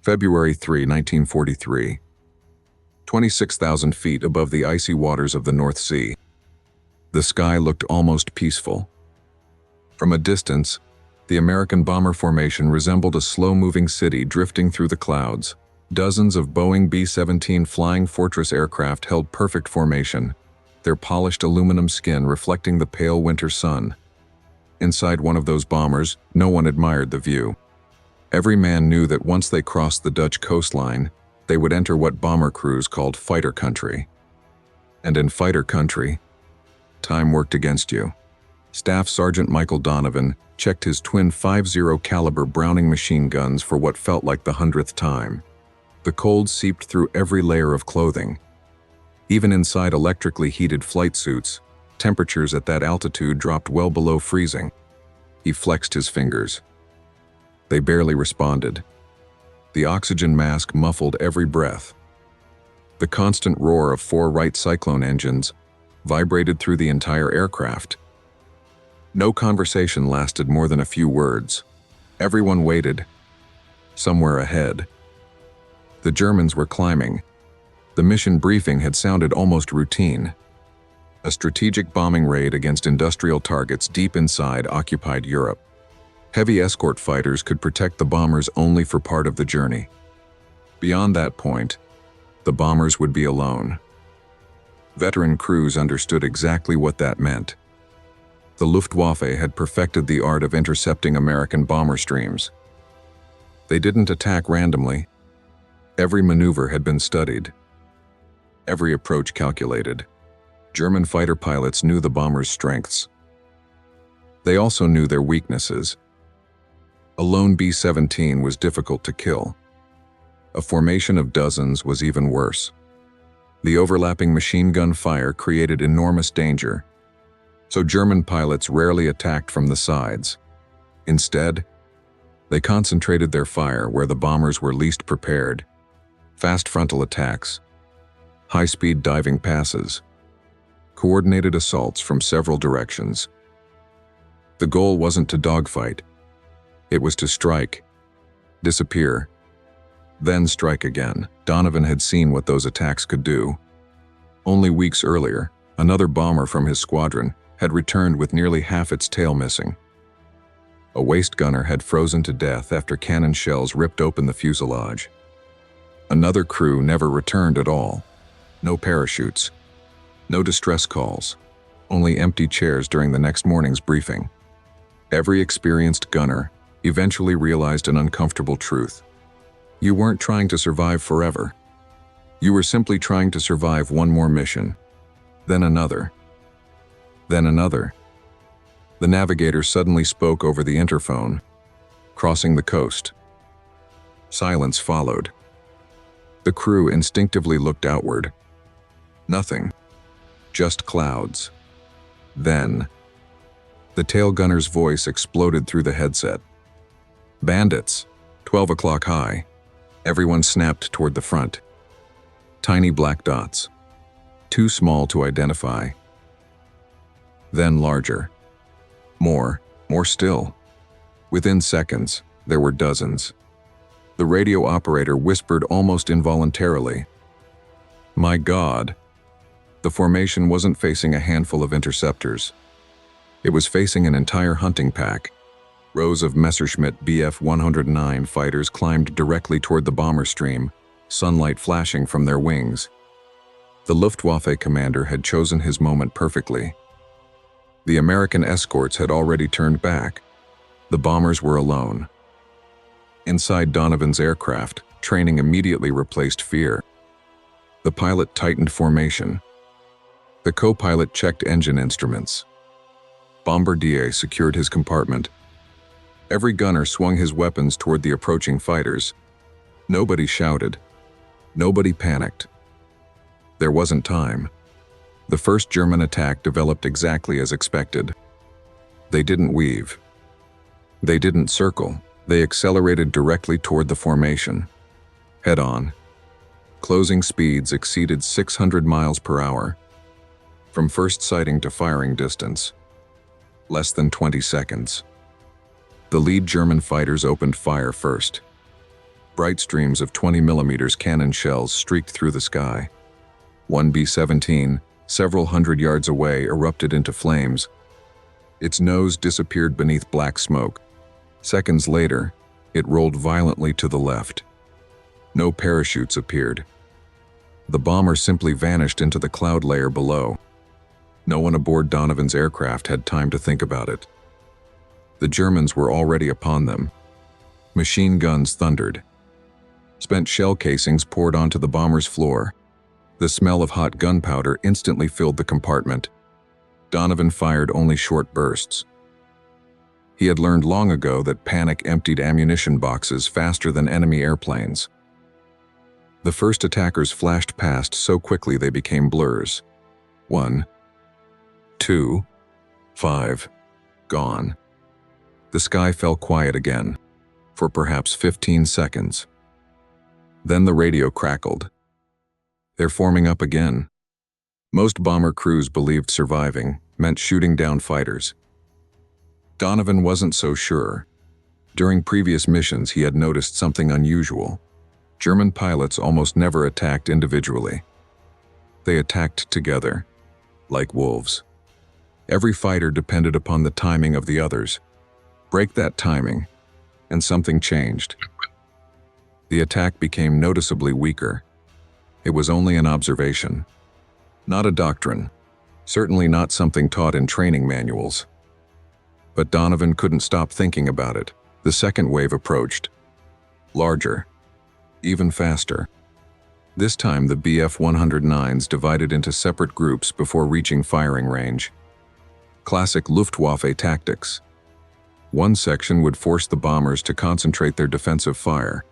February 3, 1943. 26,000 feet above the icy waters of the North Sea. The sky looked almost peaceful. From a distance, the American bomber formation resembled a slow-moving city drifting through the clouds. Dozens of Boeing B-17 Flying Fortress aircraft held perfect formation, their polished aluminum skin reflecting the pale winter sun. Inside one of those bombers, no one admired the view. Every man knew that once they crossed the Dutch coastline, they would enter what bomber crews called fighter country. And in fighter country, time worked against you. Staff Sergeant Michael Donovan checked his twin .50 caliber Browning machine guns for what felt like the 100th time. The cold seeped through every layer of clothing. Even inside electrically heated flight suits, temperatures at that altitude dropped well below freezing. He flexed his fingers. They barely responded. The oxygen mask muffled every breath. The constant roar of 4 Wright Cyclone engines vibrated through the entire aircraft. No conversation lasted more than a few words. Everyone waited. Somewhere ahead. The Germans were climbing. The mission briefing had sounded almost routine. A strategic bombing raid against industrial targets deep inside occupied Europe. Heavy escort fighters could protect the bombers only for part of the journey. Beyond that point, the bombers would be alone. Veteran crews understood exactly what that meant. The Luftwaffe had perfected the art of intercepting American bomber streams. They didn't attack randomly. Every maneuver had been studied. Every approach calculated. German fighter pilots knew the bombers' strengths. They also knew their weaknesses. A lone B-17 was difficult to kill. A formation of dozens was even worse. The overlapping machine gun fire created enormous danger, so German pilots rarely attacked from the sides. Instead, they concentrated their fire where the bombers were least prepared. Fast frontal attacks, high-speed diving passes, coordinated assaults from several directions. The goal wasn't to dogfight. It was to strike, disappear, then strike again. Donovan had seen what those attacks could do. Only weeks earlier, another bomber from his squadron had returned with nearly half its tail missing. A waist gunner had frozen to death after cannon shells ripped open the fuselage. Another crew never returned at all. No parachutes, no distress calls, only empty chairs during the next morning's briefing. Every experienced gunner eventually realized an uncomfortable truth. You weren't trying to survive forever. You were simply trying to survive one more mission, then another, then another. The navigator suddenly spoke over the interphone, crossing the coast. Silence followed. The crew instinctively looked outward. Nothing. Just clouds. Then, the tail gunner's voice exploded through the headset. Bandits, 12 o'clock high. Everyone snapped toward the front. Tiny black dots. Too small to identify. Then larger. More still. Within seconds, there were dozens. The radio operator whispered almost involuntarily, "My God." The formation wasn't facing a handful of interceptors. It was facing an entire hunting pack. Rows of Messerschmitt Bf-109 fighters climbed directly toward the bomber stream, sunlight flashing from their wings. The Luftwaffe commander had chosen his moment perfectly. The American escorts had already turned back. The bombers were alone. Inside Donovan's aircraft, training immediately replaced fear. The pilot tightened formation. The co-pilot checked engine instruments. Bombardier secured his compartment. Every gunner swung his weapons toward the approaching fighters. Nobody shouted. Nobody panicked. There wasn't time. The first German attack developed exactly as expected. They didn't weave. They didn't circle. They accelerated directly toward the formation. Head-on. Closing speeds exceeded 600 miles per hour. From first sighting to firing distance, less than 20 seconds. The lead German fighters opened fire first. Bright streams of 20mm cannon shells streaked through the sky. One B-17, several hundred yards away, erupted into flames. Its nose disappeared beneath black smoke. Seconds later, it rolled violently to the left. No parachutes appeared. The bomber simply vanished into the cloud layer below. No one aboard Donovan's aircraft had time to think about it. The Germans were already upon them. Machine guns thundered. Spent shell casings poured onto the bomber's floor. The smell of hot gunpowder instantly filled the compartment. Donovan fired only short bursts. He had learned long ago that panic emptied ammunition boxes faster than enemy airplanes. The first attackers flashed past so quickly they became blurs. 1, 2, 5, gone. The sky fell quiet again, for perhaps 15 seconds. Then the radio crackled. They're forming up again. Most bomber crews believed surviving meant shooting down fighters. Donovan wasn't so sure. During previous missions, he had noticed something unusual. German pilots almost never attacked individually. They attacked together, like wolves. Every fighter depended upon the timing of the others. Break that timing, and something changed. The attack became noticeably weaker. It was only an observation, not a doctrine, certainly not something taught in training manuals. But Donovan couldn't stop thinking about it. The second wave approached. Larger, even faster. This time the Bf-109s divided into separate groups before reaching firing range. Classic Luftwaffe tactics. One section would force the bombers to concentrate their defensive fire.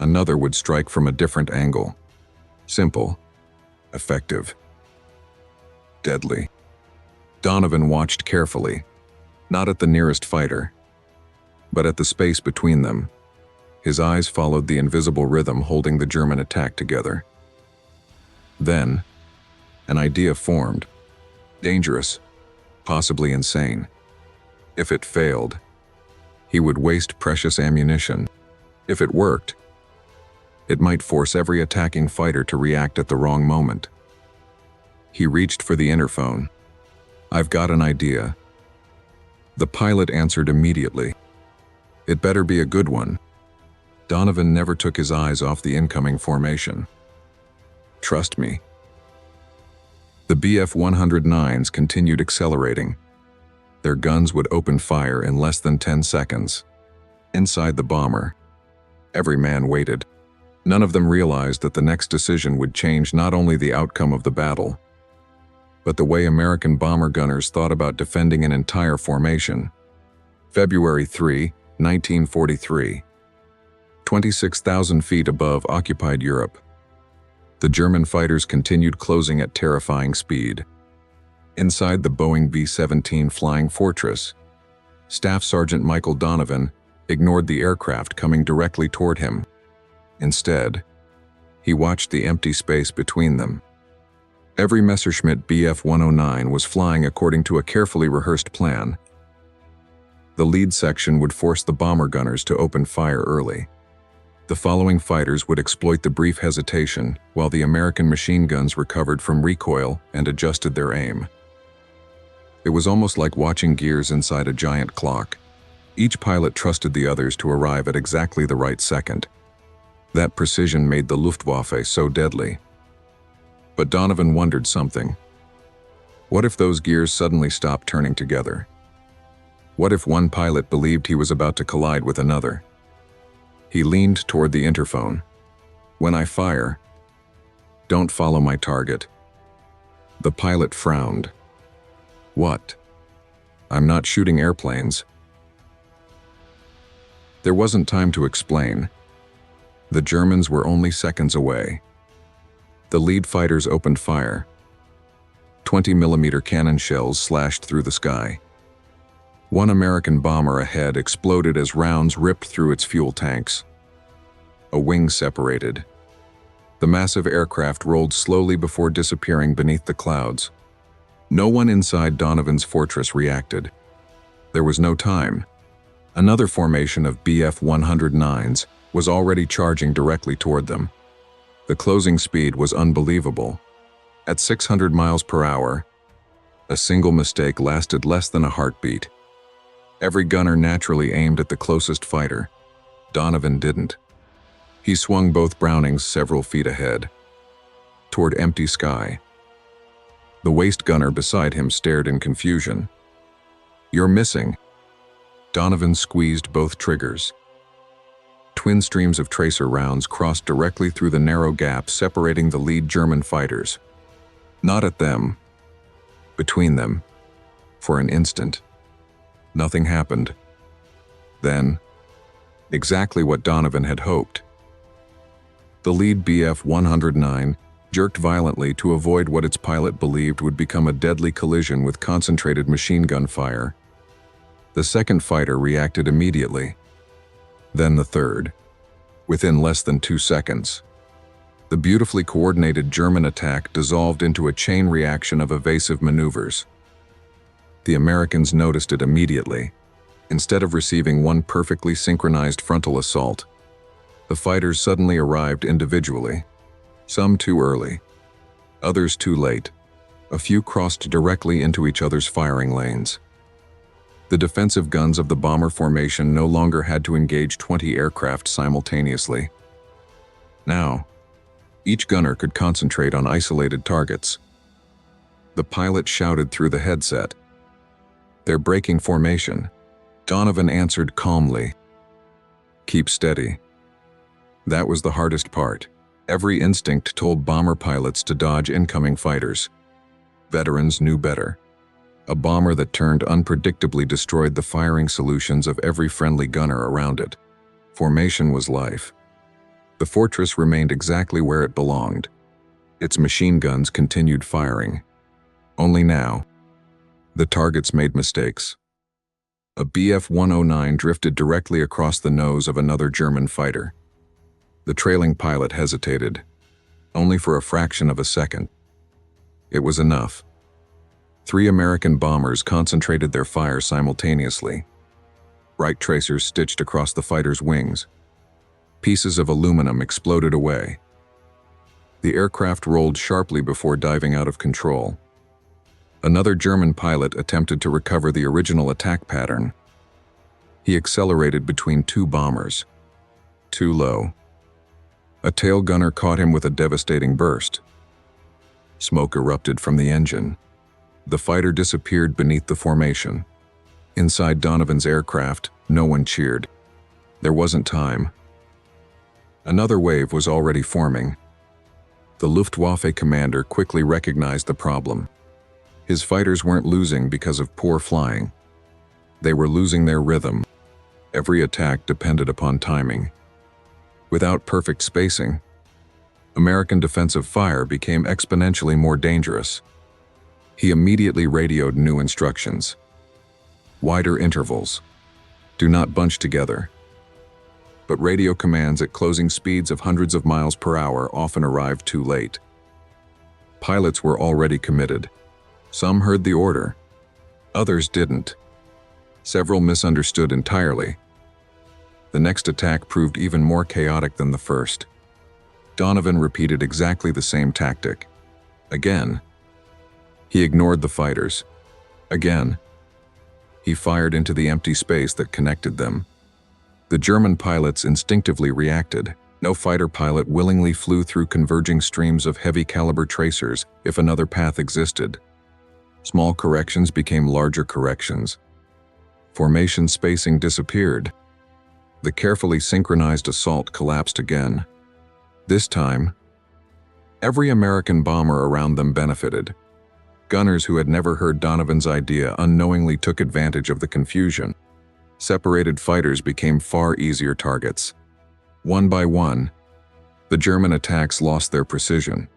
Another would strike from a different angle. Simple, effective, deadly. Donovan watched carefully, not at the nearest fighter, but at the space between them. His eyes followed the invisible rhythm holding the German attack together. Then, an idea formed. Dangerous, possibly insane. If it failed, he would waste precious ammunition. If it worked, it might force every attacking fighter to react at the wrong moment. He reached for the interphone. "I've got an idea." The pilot answered immediately. "It better be a good one." Donovan never took his eyes off the incoming formation. "Trust me." The Bf-109s continued accelerating. Their guns would open fire in less than 10 seconds. Inside the bomber, every man waited. None of them realized that the next decision would change not only the outcome of the battle, but the way American bomber gunners thought about defending an entire formation. February 3, 1943. 26,000 feet above occupied Europe. The German fighters continued closing at terrifying speed. Inside the Boeing B-17 Flying Fortress, Staff Sergeant Michael Donovan ignored the aircraft coming directly toward him. Instead, he watched the empty space between them. Every Messerschmitt Bf-109 was flying according to a carefully rehearsed plan. The lead section would force the bomber gunners to open fire early. The following fighters would exploit the brief hesitation while the American machine guns recovered from recoil and adjusted their aim. It was almost like watching gears inside a giant clock. Each pilot trusted the others to arrive at exactly the right second. That precision made the Luftwaffe so deadly. But Donovan wondered something. What if those gears suddenly stopped turning together? What if one pilot believed he was about to collide with another? He leaned toward the interphone. "When I fire, don't follow my target." The pilot frowned. "What? I'm not shooting airplanes." There wasn't time to explain. The Germans were only seconds away. The lead fighters opened fire. 20mm cannon shells slashed through the sky. One American bomber ahead exploded as rounds ripped through its fuel tanks. A wing separated. The massive aircraft rolled slowly before disappearing beneath the clouds. No one inside Donovan's fortress reacted. There was no time. Another formation of Bf-109s, was already charging directly toward them. The closing speed was unbelievable. At 600 miles per hour, a single mistake lasted less than a heartbeat. Every gunner naturally aimed at the closest fighter. Donovan didn't. He swung both Brownings several feet ahead, toward empty sky. The waist gunner beside him stared in confusion. "You're missing." Donovan squeezed both triggers. Twin streams of tracer rounds crossed directly through the narrow gap separating the lead German fighters. Not at them. Between them. For an instant. Nothing happened. Then, exactly what Donovan had hoped. The lead Bf-109 jerked violently to avoid what its pilot believed would become a deadly collision with concentrated machine gun fire. The second fighter reacted immediately. Then the third. Within less than 2 seconds. The beautifully coordinated German attack dissolved into a chain reaction of evasive maneuvers. The Americans noticed it immediately. Instead of receiving one perfectly synchronized frontal assault, the fighters suddenly arrived individually. Some too early, others too late. A few crossed directly into each other's firing lanes. The defensive guns of the bomber formation no longer had to engage 20 aircraft simultaneously. Now, each gunner could concentrate on isolated targets. The pilot shouted through the headset. "They're breaking formation." Donovan answered calmly. "Keep steady." That was the hardest part. Every instinct told bomber pilots to dodge incoming fighters. Veterans knew better. A bomber that turned unpredictably destroyed the firing solutions of every friendly gunner around it. Formation was life. The fortress remained exactly where it belonged. Its machine guns continued firing. Only now, the targets made mistakes. A Bf-109 drifted directly across the nose of another German fighter. The trailing pilot hesitated, only for a fraction of a second. It was enough. 3 American bombers concentrated their fire simultaneously. Bright tracers stitched across the fighter's wings. Pieces of aluminum exploded away. The aircraft rolled sharply before diving out of control. Another German pilot attempted to recover the original attack pattern. He accelerated between 2 bombers. Too low. A tail gunner caught him with a devastating burst. Smoke erupted from the engine. The fighter disappeared beneath the formation. Inside Donovan's aircraft, no one cheered. There wasn't time. Another wave was already forming. The Luftwaffe commander quickly recognized the problem. His fighters weren't losing because of poor flying. They were losing their rhythm. Every attack depended upon timing. Without perfect spacing, American defensive fire became exponentially more dangerous. He immediately radioed new instructions. Wider intervals. Do not bunch together. But radio commands at closing speeds of hundreds of miles per hour often arrived too late. Pilots were already committed. Some heard the order. Others didn't. Several misunderstood entirely. The next attack proved even more chaotic than the first. Donovan repeated exactly the same tactic. Again. He ignored the fighters. Again. He fired into the empty space that connected them. The German pilots instinctively reacted. No fighter pilot willingly flew through converging streams of heavy-caliber tracers if another path existed. Small corrections became larger corrections. Formation spacing disappeared. The carefully synchronized assault collapsed again. This time, every American bomber around them benefited. Gunners who had never heard Donovan's idea unknowingly took advantage of the confusion. Separated fighters became far easier targets. One by one, the German attacks lost their precision.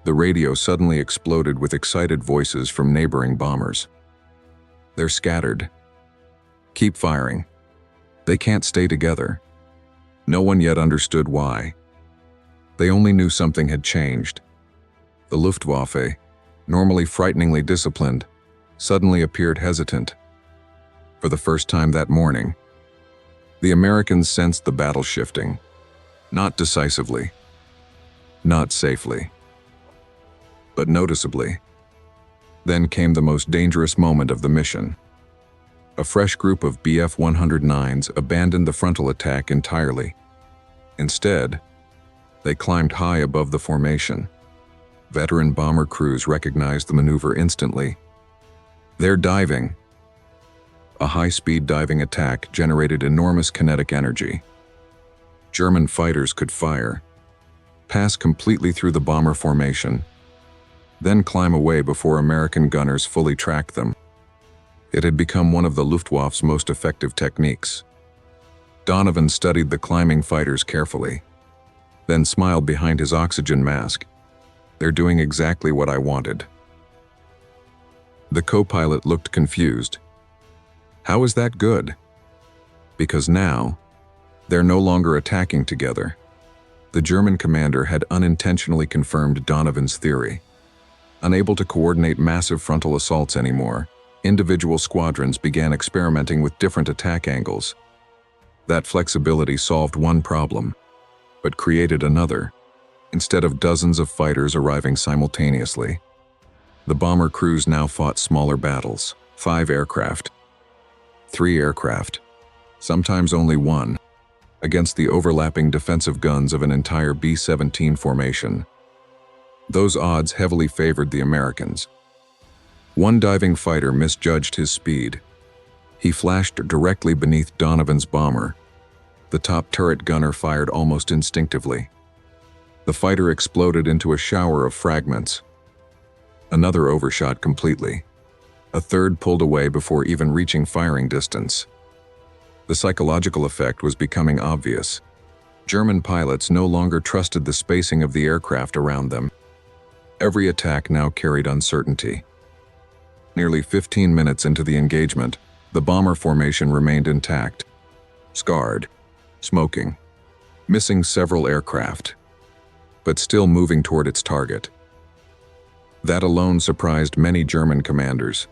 The radio suddenly exploded with excited voices from neighboring bombers. "They're scattered. Keep firing. They can't stay together." No one yet understood why. They only knew something had changed. The Luftwaffe, normally frighteningly disciplined, suddenly appeared hesitant. For the first time that morning, The Americans sensed the battle shifting. Not decisively, not safely, but noticeably. Then came the most dangerous moment of the mission. A fresh group of Bf-109s abandoned the frontal attack entirely. Instead, they climbed high above the formation. Veteran bomber crews recognized the maneuver instantly. Their diving, a high-speed diving attack, generated enormous kinetic energy. German fighters could fire, pass completely through the bomber formation, then climb away before American gunners fully tracked them. It had become one of the Luftwaffe's most effective techniques. Donovan studied the climbing fighters carefully, then smiled behind his oxygen mask. "They're doing exactly what I wanted." The co-pilot looked confused. "How is that good?" "Because now, they're no longer attacking together." The German commander had unintentionally confirmed Donovan's theory. Unable to coordinate massive frontal assaults anymore, individual squadrons began experimenting with different attack angles. That flexibility solved one problem, but created another. Instead of dozens of fighters arriving simultaneously, the bomber crews now fought smaller battles. 5 aircraft, 3 aircraft, sometimes only 1, against the overlapping defensive guns of an entire B-17 formation. Those odds heavily favored the Americans. One diving fighter misjudged his speed. He flashed directly beneath Donovan's bomber. The top turret gunner fired almost instinctively. The fighter exploded into a shower of fragments. Another overshot completely. A third pulled away before even reaching firing distance. The psychological effect was becoming obvious. German pilots no longer trusted the spacing of the aircraft around them. Every attack now carried uncertainty. Nearly 15 minutes into the engagement, the bomber formation remained intact, scarred, smoking, missing several aircraft, but still moving toward its target. That alone surprised many German commanders.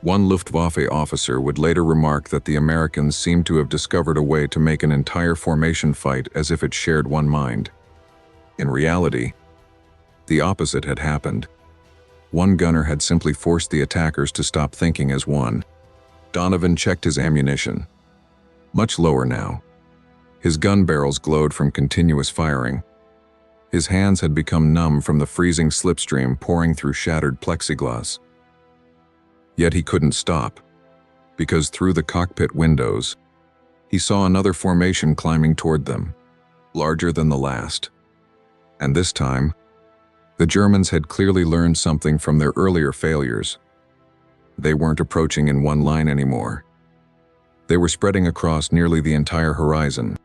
One Luftwaffe officer would later remark that the Americans seemed to have discovered a way to make an entire formation fight as if it shared one mind. In reality, the opposite had happened. One gunner had simply forced the attackers to stop thinking as one. Donovan checked his ammunition. Much lower now. His gun barrels glowed from continuous firing. His hands had become numb from the freezing slipstream pouring through shattered plexiglass. Yet he couldn't stop, because through the cockpit windows, he saw another formation climbing toward them, larger than the last. And this time, the Germans had clearly learned something from their earlier failures. They weren't approaching in one line anymore. They were spreading across nearly the entire horizon.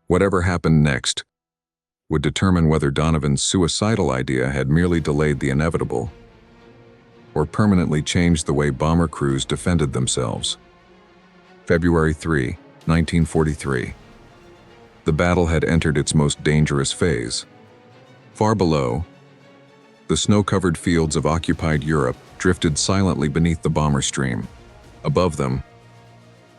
Whatever happened next would determine whether Donovan's suicidal idea had merely delayed the inevitable or permanently changed the way bomber crews defended themselves. February 3, 1943. The battle had entered its most dangerous phase. Far below, the snow-covered fields of occupied Europe drifted silently beneath the bomber stream. Above them,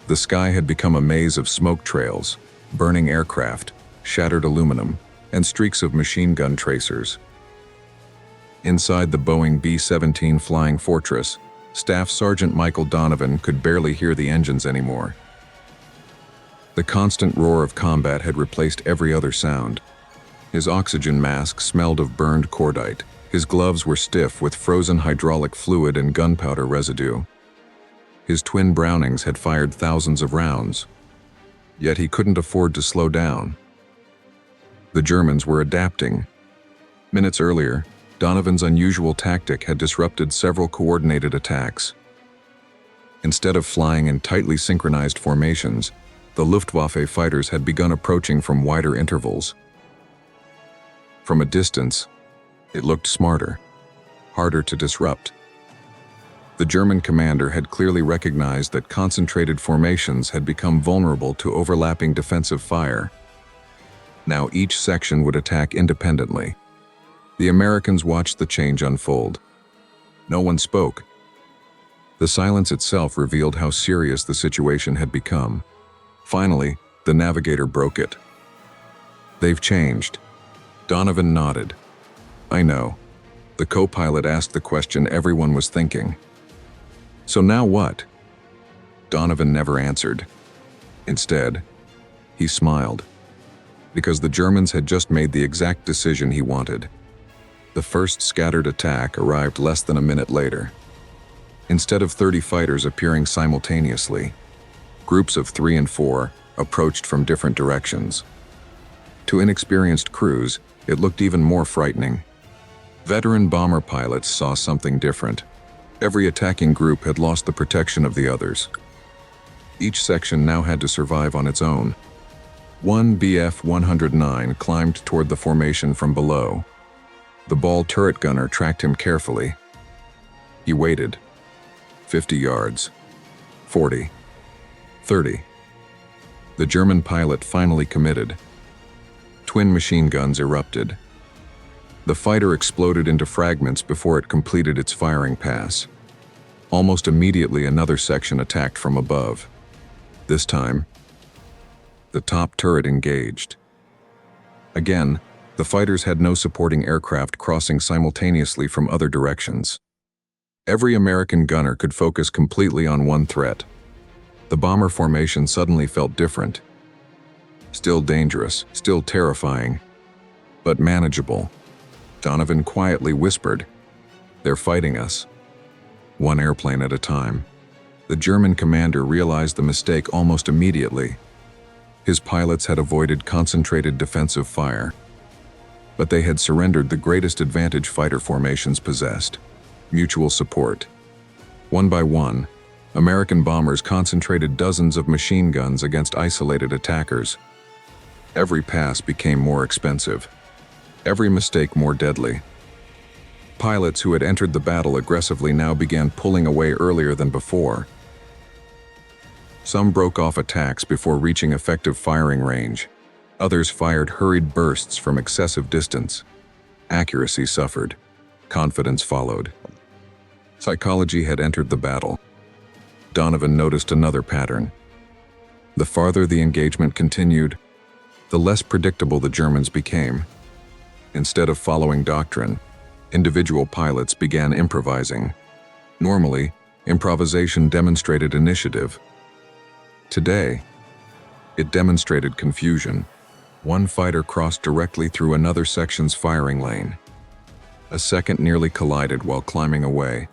the sky had become a maze of smoke trails, burning aircraft, shattered aluminum, and streaks of machine gun tracers. Inside the Boeing B-17 Flying Fortress, Staff Sergeant Michael Donovan could barely hear the engines anymore. The constant roar of combat had replaced every other sound. His oxygen mask smelled of burned cordite. His gloves were stiff with frozen hydraulic fluid and gunpowder residue. His twin Brownings had fired thousands of rounds, yet he couldn't afford to slow down. The Germans were adapting. Minutes earlier, Donovan's unusual tactic had disrupted several coordinated attacks. Instead of flying in tightly synchronized formations, the Luftwaffe fighters had begun approaching from wider intervals. From a distance, it looked smarter, harder to disrupt. The German commander had clearly recognized that concentrated formations had become vulnerable to overlapping defensive fire. Now each section would attack independently. The Americans watched the change unfold. No one spoke. The silence itself revealed how serious the situation had become. Finally, the navigator broke it. "They've changed." Donovan nodded. "I know." The co-pilot asked the question everyone was thinking. "So now what?" Donovan never answered. Instead, he smiled. Because the Germans had just made the exact decision he wanted. The first scattered attack arrived less than a minute later. Instead of 30 fighters appearing simultaneously, groups of 3 and 4 approached from different directions. To inexperienced crews, it looked even more frightening. Veteran bomber pilots saw something different. Every attacking group had lost the protection of the others. Each section now had to survive on its own. One BF-109 climbed toward the formation from below. The ball turret gunner tracked him carefully. He waited. 50 yards. 40. 30. The German pilot finally committed. Twin machine guns erupted. The fighter exploded into fragments before it completed its firing pass. Almost immediately, another section attacked from above. This time, the top turret engaged. Again, the fighters had no supporting aircraft crossing simultaneously from other directions. Every American gunner could focus completely on one threat. The bomber formation suddenly felt different. Still dangerous, still terrifying, but manageable. Donovan quietly whispered, "They're fighting us." One airplane at a time. The German commander realized the mistake almost immediately. His pilots had avoided concentrated defensive fire, but they had surrendered the greatest advantage fighter formations possessed: mutual support. One by one, American bombers concentrated dozens of machine guns against isolated attackers. Every pass became more expensive, every mistake more deadly. Pilots who had entered the battle aggressively now began pulling away earlier than before. Some broke off attacks before reaching effective firing range. Others fired hurried bursts from excessive distance. Accuracy suffered. Confidence followed. Psychology had entered the battle. Donovan noticed another pattern. The farther the engagement continued, the less predictable the Germans became. Instead of following doctrine, individual pilots began improvising. Normally, improvisation demonstrated initiative. Today, it demonstrated confusion. One fighter crossed directly through another section's firing lane. A second nearly collided while climbing away.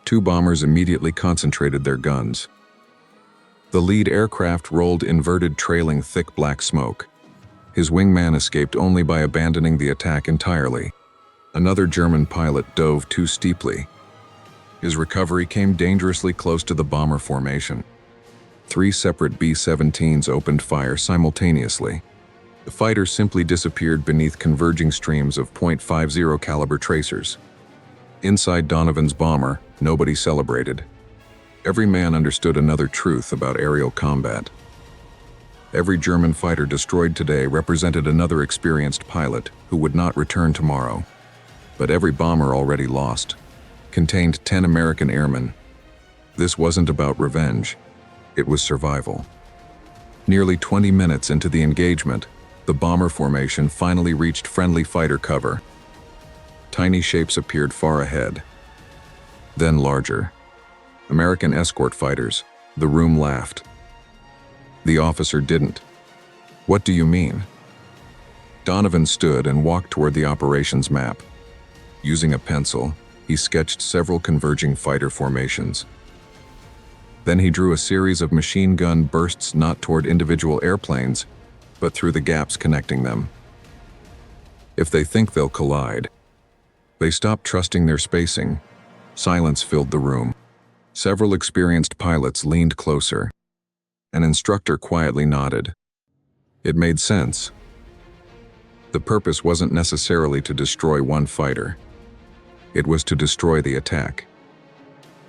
Two bombers immediately concentrated their guns. The lead aircraft rolled inverted, trailing thick black smoke. His wingman escaped only by abandoning the attack entirely. Another German pilot dove too steeply. His recovery came dangerously close to the bomber formation. 3 separate B-17s opened fire simultaneously. The fighter simply disappeared beneath converging streams of .50 caliber tracers. Inside Donovan's bomber, nobody celebrated. Every man understood another truth about aerial combat. Every German fighter destroyed today represented another experienced pilot who would not return tomorrow. But every bomber already lost contained 10 American airmen. This wasn't about revenge. It was survival. Nearly 20 minutes into the engagement, the bomber formation finally reached friendly fighter cover. Tiny shapes appeared far ahead, then larger. American escort fighters. The room laughed. The officer didn't. "What do you mean?" Donovan stood and walked toward the operations map. Using a pencil, he sketched several converging fighter formations. Then he drew a series of machine gun bursts not toward individual airplanes, but through the gaps connecting them. If they think they'll collide, they stop trusting their spacing. Silence filled the room. Several experienced pilots leaned closer. An instructor quietly nodded. It made sense. The purpose wasn't necessarily to destroy one fighter. It was to destroy the attack.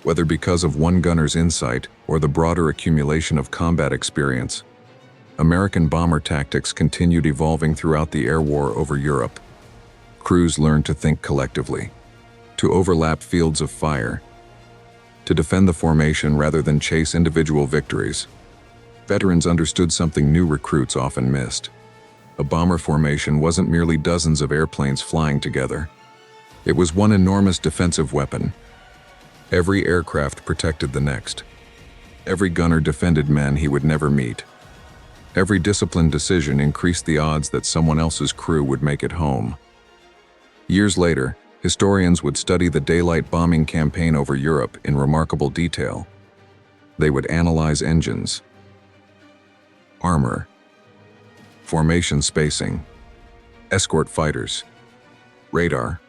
Whether because of one gunner's insight or the broader accumulation of combat experience, American bomber tactics continued evolving throughout the air war over Europe. Crews learned to think collectively, to overlap fields of fire, to defend the formation rather than chase individual victories. veterans understood something new recruits often missed. A bomber formation wasn't merely dozens of airplanes flying together. It was one enormous defensive weapon. Every aircraft protected the next. Every gunner defended men he would never meet. Every disciplined decision increased the odds that someone else's crew would make it home. Years later, historians would study the daylight bombing campaign over Europe in remarkable detail. They would analyze engines, armor, formation spacing, escort fighters, radar,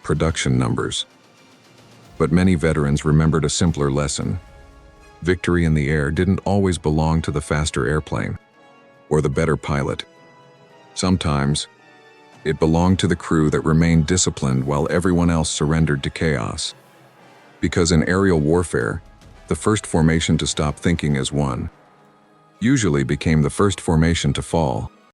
production numbers. But many veterans remembered a simpler lesson. Victory in the air didn't always belong to the faster airplane or the better pilot. Sometimes, it belonged to the crew that remained disciplined while everyone else surrendered to chaos. Because in aerial warfare, the first formation to stop thinking as one usually became the first formation to fall.